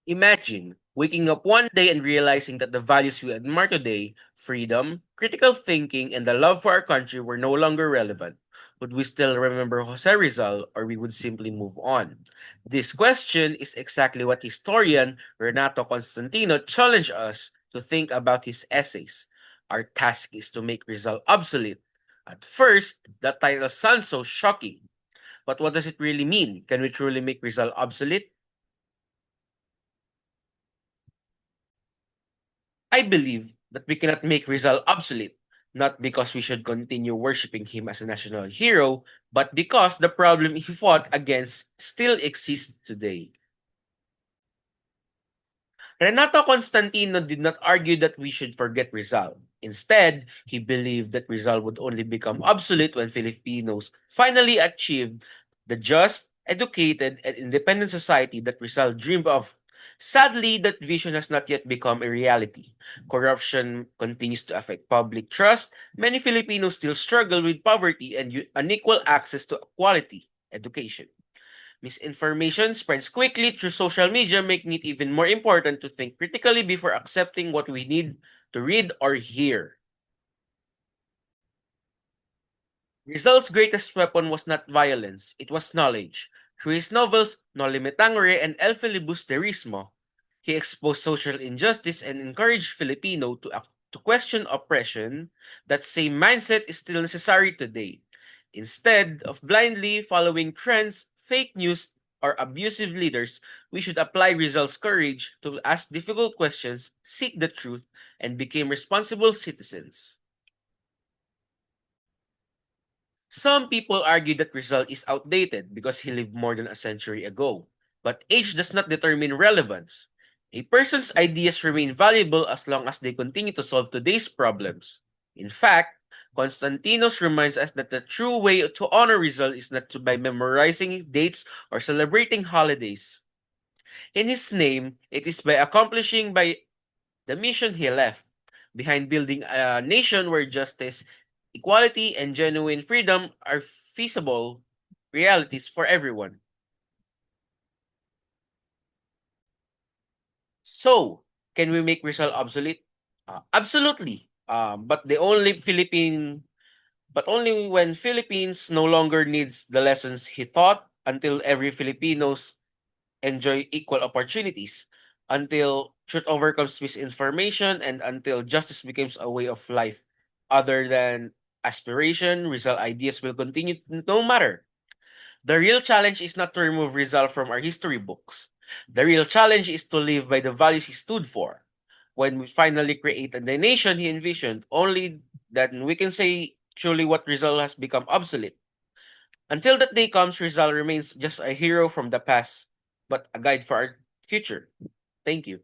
Imagine waking up one day and realizing that the values we admire today, freedom, critical thinking, and the love for our country were no longer relevant. Would we still remember Jose Rizal or we would simply move on? This question is exactly what historian Renato Constantino challenged us to think about his essays. Our task is to make Rizal obsolete. At first, the title sounds so shocking. But what does it really mean? Can we truly make Rizal obsolete? I believe that we cannot make Rizal obsolete, not because we should continue worshipping him as a national hero, but because the problem he fought against still exists today. Renato Constantino did not argue that we should forget Rizal. Instead, he believed that Rizal would only become obsolete when Filipinos finally achieved the just, educated, and independent society that Rizal dreamed of. Sadly, that vision has not yet become a reality. Corruption continues to affect public trust. Many Filipinos still struggle with poverty and unequal access to quality education. Misinformation spreads quickly through social media, making it even more important to think critically before accepting what we need to read or hear. Rizal's greatest weapon was not violence, it was knowledge. Through his novels No Limitangre and El Filibusterismo, he exposed social injustice and encouraged Filipino to question oppression. That same mindset is still necessary today. Instead of blindly following trends, fake news, or abusive leaders, we should apply Rizal's courage to ask difficult questions, seek the truth, and become responsible citizens. Some people argue that Rizal is outdated because he lived more than a century ago. But age does not determine relevance. A person's ideas remain valuable as long as they continue to solve today's problems. In fact, Constantinos reminds us that the true way to honor Rizal is not by memorizing dates or celebrating holidays. In his name, it is by accomplishing by the mission he left behind, building a nation where justice, equality, and genuine freedom are feasible realities for everyone. So, can we make Rizal obsolete? Absolutely. But only when Philippines no longer needs the lessons he taught, until every Filipinos enjoy equal opportunities, until truth overcomes misinformation, and until justice becomes a way of life other than aspiration. Rizal ideas will continue no matter. The real challenge is not to remove Rizal from our history books. The real challenge is to live by the values he stood for. When we finally create the nation he envisioned, only then we can say truly what Rizal has become obsolete. Until that day comes, Rizal remains just a hero from the past, but a guide for our future. Thank you.